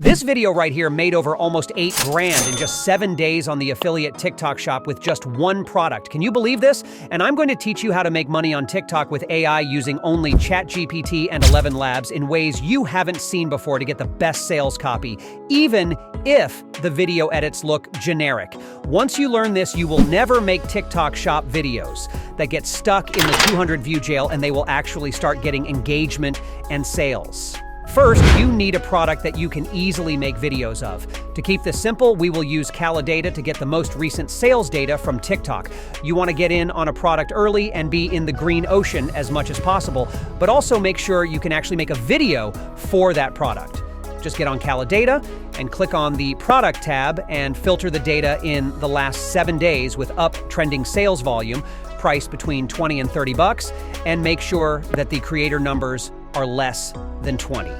This video right here made over almost $8 grand in just 7 days on the affiliate TikTok shop with just one product. Can you believe this? And I'm going to teach you how to make money on TikTok with AI using only ChatGPT and ElevenLabs in ways you haven't seen before to get the best sales copy, even if the video edits look generic. Once you learn this, you will never make TikTok shop videos that get stuck in the 200 view jail, and they will actually start getting engagement and sales. First, you need a product that you can easily make videos of. To keep this simple, we will use Data to get the most recent sales data from TikTok. You want to get in on a product early and be in the green ocean as much as possible, but also make sure you can actually make a video for that product. Just get on Data and click on the product tab and filter the data in the last 7 days with up-trending sales volume, priced between 20 and 30 bucks, and make sure that the creator numbers are less than 20.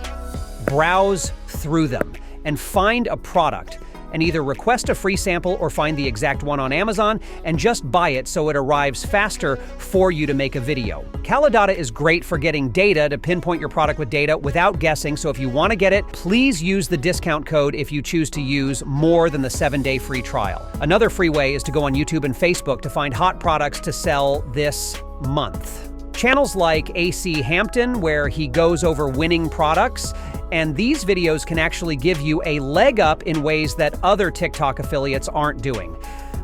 Browse through them and find a product and either request a free sample or find the exact one on Amazon and just buy it so it arrives faster for you to make a video. Data is great for getting data to pinpoint your product with data without guessing, so if you want to get it, please use the discount code if you choose to use more than the 7-day free trial. Another free way is to go on YouTube and Facebook to find hot products to sell this month. Channels like AC Hampton, where he goes over winning products, and these videos can actually give you a leg up in ways that other TikTok affiliates aren't doing.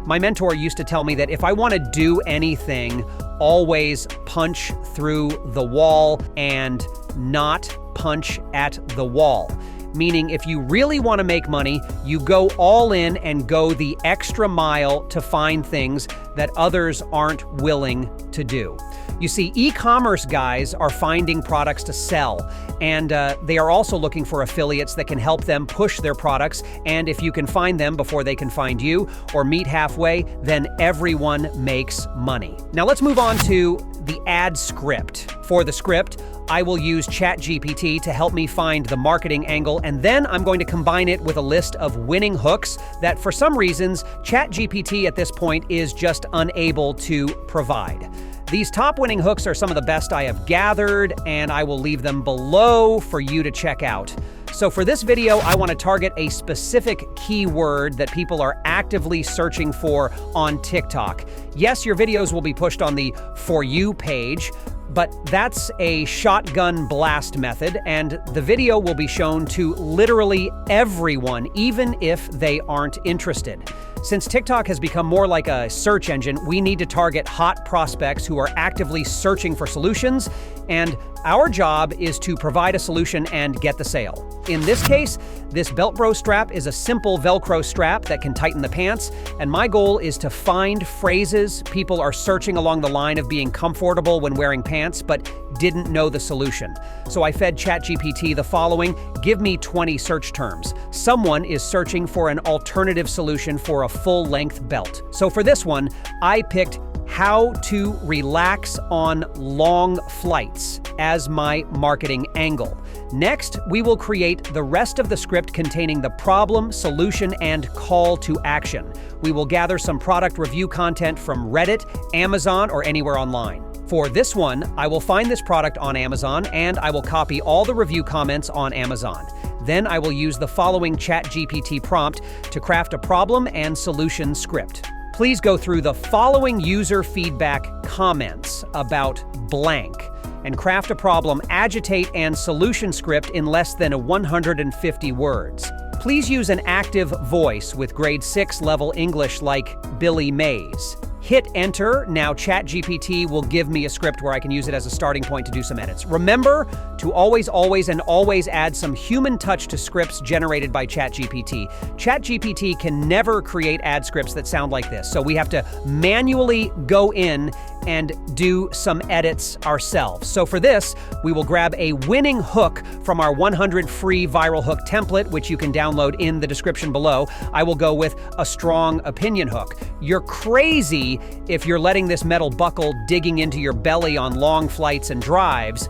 My mentor used to tell me that if I want to do anything, always punch through the wall and not punch at the wall. Meaning, if you really want to make money, you go all in and go the extra mile to find things that others aren't willing to do. You see, e-commerce guys are finding products to sell, and they are also looking for affiliates that can help them push their products, and if you can find them before they can find you or meet halfway, then everyone makes money. Now let's move on to the ad script. For the script, I will use ChatGPT to help me find the marketing angle, and then I'm going to combine it with a list of winning hooks that for some reasons, ChatGPT at this point is just unable to provide. These top winning hooks are some of the best I have gathered, and I will leave them below for you to check out. So for this video, I want to target a specific keyword that people are actively searching for on TikTok. Yes, your videos will be pushed on the For You page, but that's a shotgun blast method, and the video will be shown to literally everyone, even if they aren't interested. Since TikTok has become more like a search engine, we need to target hot prospects who are actively searching for solutions, and our job is to provide a solution and get the sale. In this case, this belt bro strap is a simple Velcro strap that can tighten the pants, and my goal is to find phrases people are searching along the line of being comfortable when wearing pants but didn't know the solution. So I fed ChatGPT the following: give me 20 search terms. Someone is searching for an alternative solution for a full-length belt. So for this one, I picked how to relax on long flights as my marketing angle. Next, we will create the rest of the script containing the problem, solution, and call to action. We will gather some product review content from Reddit, Amazon, or anywhere online. For this one, I will find this product on Amazon, and I will copy all the review comments on Amazon. Then I will use the following ChatGPT prompt to craft a problem and solution script. Please go through the following user feedback comments about blank and craft a problem, agitate, and solution script in less than 150 words. Please use an active voice with grade 6 level English like Billy Mays. Hit enter. Now ChatGPT will give me a script where I can use it as a starting point to do some edits. Remember to always add some human touch to scripts generated by ChatGPT. ChatGPT can never create ad scripts that sound like this, so we have to manually go in and do some edits ourselves. So for this, we will grab a winning hook from our 100 free viral hook template, which you can download in the description below. I will go with a strong opinion hook. You're crazy if you're letting this metal buckle digging into your belly on long flights and drives.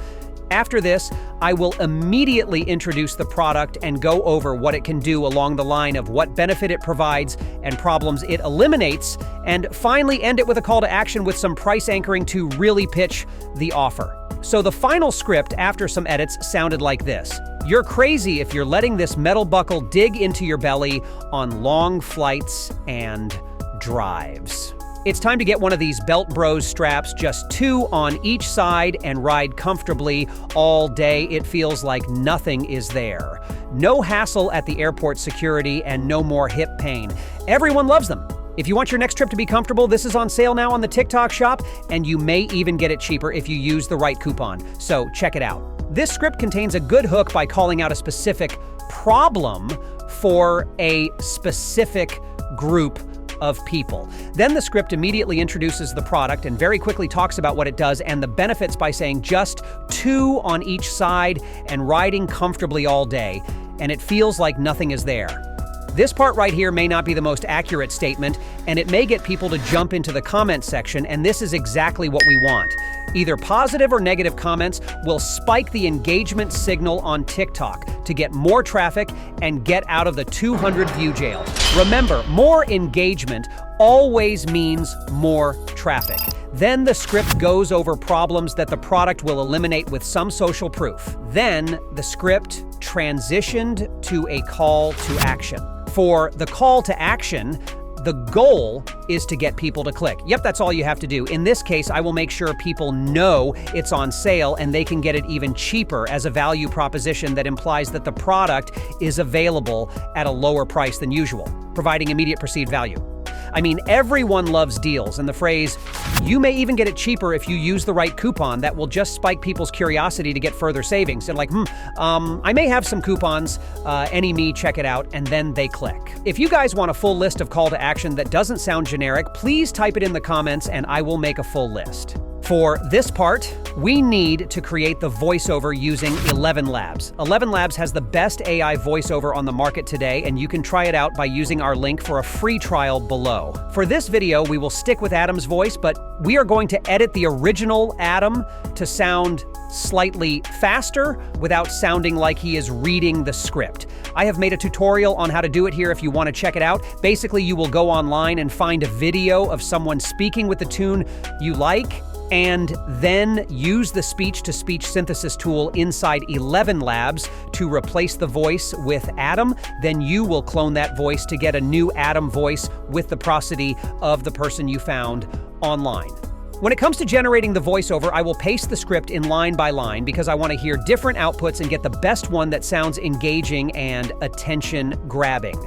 After this, I will immediately introduce the product and go over what it can do along the line of what benefit it provides and problems it eliminates, and finally end it with a call to action with some price anchoring to really pitch the offer. So the final script after some edits sounded like this. You're crazy if you're letting this metal buckle dig into your belly on long flights and drives. It's time to get one of these Belt Bros straps, just 2 on each side, and ride comfortably all day. It feels like nothing is there. No hassle at the airport security and no more hip pain. Everyone loves them. If you want your next trip to be comfortable, this is on sale now on the TikTok shop, and you may even get it cheaper if you use the right coupon. So check it out. This script contains a good hook by calling out a specific problem for a specific group of people. Then the script immediately introduces the product and very quickly talks about what it does and the benefits by saying just 2 on each side and riding comfortably all day, and it feels like nothing is there. This part right here may not be the most accurate statement, and it may get people to jump into the comment section, and this is exactly what we want. Either positive or negative comments will spike the engagement signal on TikTok to get more traffic and get out of the 200 view jail. Remember, more engagement always means more traffic. Then the script goes over problems that the product will eliminate with some social proof. Then the script transitioned to a call to action. For the call to action, the goal is to get people to click. Yep, that's all you have to do. In this case, I will make sure people know it's on sale and they can get it even cheaper as a value proposition that implies that the product is available at a lower price than usual, providing immediate perceived value. I mean, everyone loves deals, and the phrase, "You may even get it cheaper if you use the right coupon," that will just spike people's curiosity to get further savings. And like, I may have some coupons, any me, check it out, and then they click. If you guys want a full list of call to action that doesn't sound generic, please type it in the comments and I will make a full list. For this part, we need to create the voiceover using ElevenLabs. ElevenLabs has the best AI voiceover on the market today, and you can try it out by using our link for a free trial below. For this video, we will stick with Adam's voice, but we are going to edit the original Adam to sound slightly faster without sounding like he is reading the script. I have made a tutorial on how to do it here if you want to check it out. Basically, you will go online and find a video of someone speaking with the tune you like, and then use the speech-to-speech synthesis tool inside ElevenLabs to replace the voice with Adam. Then you will clone that voice to get a new Adam voice with the prosody of the person you found online. When it comes to generating the voiceover, I will paste the script in line by line because I want to hear different outputs and get the best one that sounds engaging and attention-grabbing.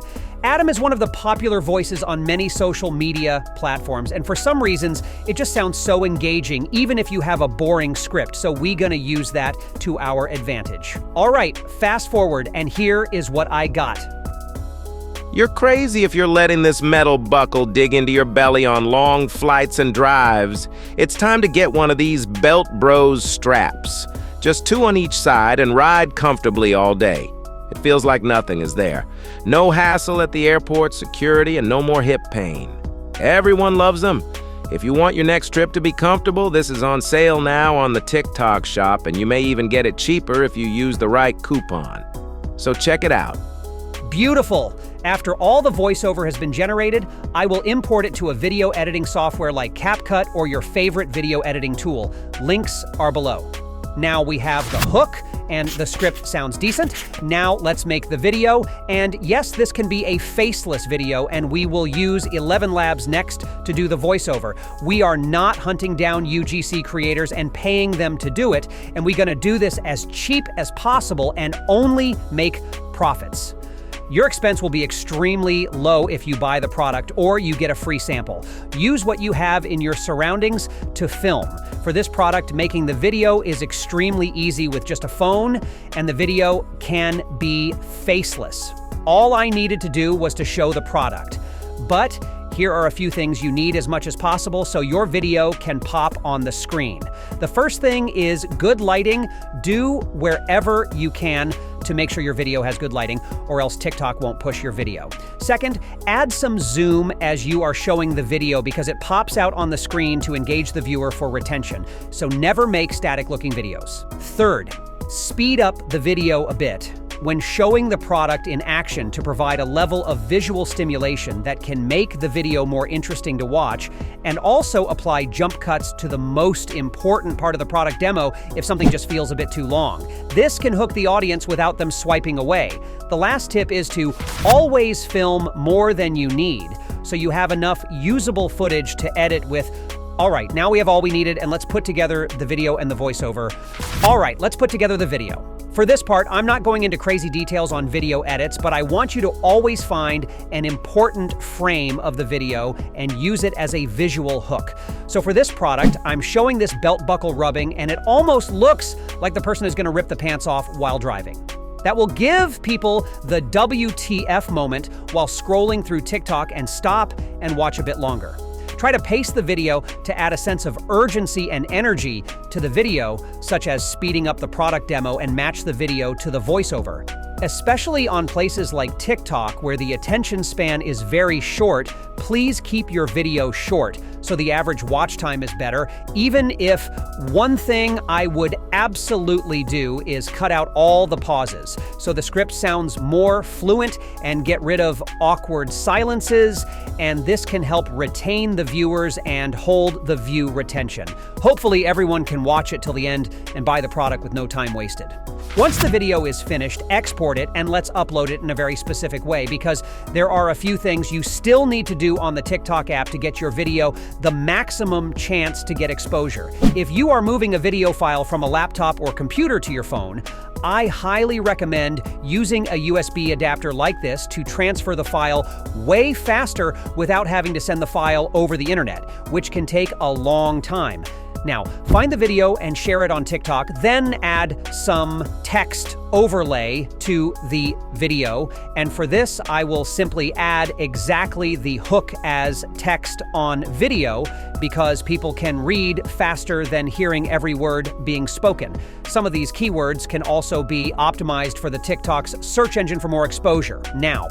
Adam is one of the popular voices on many social media platforms, and for some reasons, it just sounds so engaging, even if you have a boring script, so we're gonna use that to our advantage. All right, fast forward, and here is what I got. You're crazy if you're letting this metal buckle dig into your belly on long flights and drives. It's time to get one of these Belt Bros straps. Just 2 on each side and ride comfortably all day. It feels like nothing is there. No hassle at the airport security and no more hip pain. Everyone loves them. If you want your next trip to be comfortable, this is on sale now on the TikTok shop, and you may even get it cheaper if you use the right coupon. So check it out. Beautiful. After all the voiceover has been generated, I will import it to a video editing software like CapCut or your favorite video editing tool. Links are below. Now we have the hook, and the script sounds decent. Now let's make the video, and yes, this can be a faceless video, and we will use ElevenLabs next to do the voiceover. We are not hunting down UGC creators and paying them to do it, and we're gonna do this as cheap as possible and only make profits. Your expense will be extremely low if you buy the product or you get a free sample. Use what you have in your surroundings to film. For this product, making the video is extremely easy with just a phone, and the video can be faceless. All I needed to do was to show the product. But here are a few things you need as much as possible so your video can pop on the screen. The first thing is good lighting. Do wherever you can to make sure your video has good lighting, or else TikTok won't push your video. Second, add some zoom as you are showing the video because it pops out on the screen to engage the viewer for retention. So never make static looking videos. Third, speed up the video a bit. when showing the product in action to provide a level of visual stimulation that can make the video more interesting to watch, and also apply jump cuts to the most important part of the product demo if something just feels a bit too long. This can hook the audience without them swiping away. The last tip is to always film more than you need, so you have enough usable footage to edit with. All right, now we have all we needed, and let's put together the video and the voiceover. All right, let's put together the video. For this part, I'm not going into crazy details on video edits, but I want you to always find an important frame of the video and use it as a visual hook. So for this product, I'm showing this belt buckle rubbing, and it almost looks like the person is going to rip the pants off while driving. That will give people the WTF moment while scrolling through TikTok and stop and watch a bit longer. Try to pace the video to add a sense of urgency and energy to the video, such as speeding up the product demo and match the video to the voiceover. Especially on places like TikTok, where the attention span is very short, please keep your video short so the average watch time is better, even if one thing I would absolutely do is cut out all the pauses so the script sounds more fluent and get rid of awkward silences, and this can help retain the viewers and hold the view retention. Hopefully everyone can watch it till the end and buy the product with no time wasted. Once the video is finished, export it and let's upload it in a very specific way, because there are a few things you still need to do on the TikTok app to get your video the maximum chance to get exposure. If you are moving a video file from a laptop or computer to your phone, I highly recommend using a USB adapter like this to transfer the file way faster without having to send the file over the internet, which can take a long time. Now, find the video and share it on TikTok, then add some text overlay to the video. And for this, I will simply add exactly the hook as text on video, because people can read faster than hearing every word being spoken. Some of these keywords can also be optimized for the TikTok's search engine for more exposure. Now,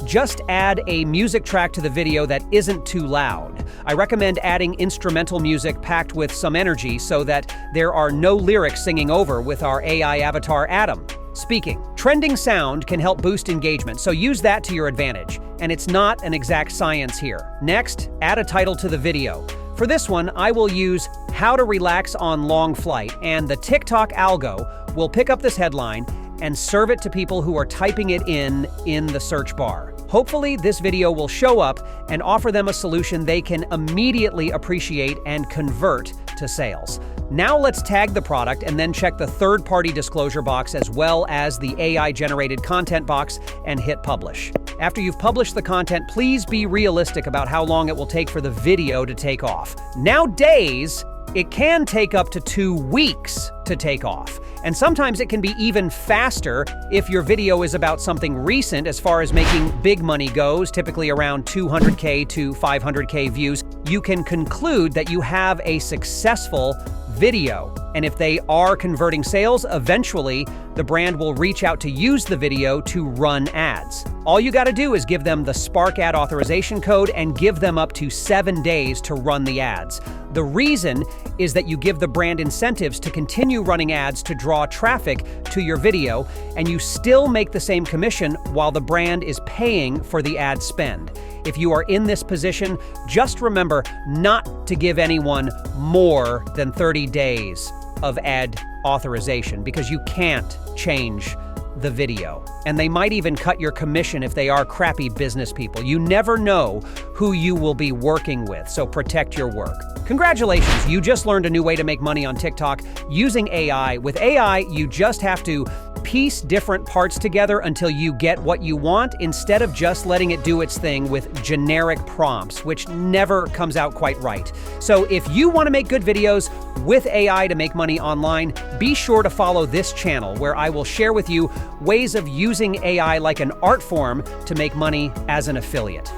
just add a music track to the video that isn't too loud. I recommend adding instrumental music packed with some energy so that there are no lyrics singing over with our AI avatar Adam speaking. Trending sound can help boost engagement, so use that to your advantage. And it's not an exact science here. Next, add a title to the video. For this one, I will use "How to Relax on Long Flight," and the TikTok algo will pick up this headline and serve it to people who are typing it in the search bar. Hopefully, this video will show up and offer them a solution they can immediately appreciate and convert to sales. Now let's tag the product and then check the third-party disclosure box as well as the AI-generated content box and hit publish. After you've published the content, please be realistic about how long it will take for the video to take off. Nowadays, it can take up to 2 weeks to take off. And sometimes it can be even faster if your video is about something recent as far as making big money goes, typically around 200K to 500K views. You can conclude that you have a successful video. And if they are converting sales, eventually the brand will reach out to use the video to run ads. All you got to do is give them the Spark ad authorization code and give them up to 7 days to run the ads. The reason is that you give the brand incentives to continue running ads to draw traffic to your video, and you still make the same commission while the brand is paying for the ad spend. If you are in this position, just remember not to give anyone more than 30 days of ad authorization, because you can't change the video. And they might even cut your commission if they are crappy business people. You never know who you will be working with, so protect your work. Congratulations, you just learned a new way to make money on TikTok using AI. With AI, you just have to piece different parts together until you get what you want, instead of just letting it do its thing with generic prompts, which never comes out quite right. So if you want to make good videos with AI to make money online, be sure to follow this channel, where I will share with you ways of using AI like an art form to make money as an affiliate.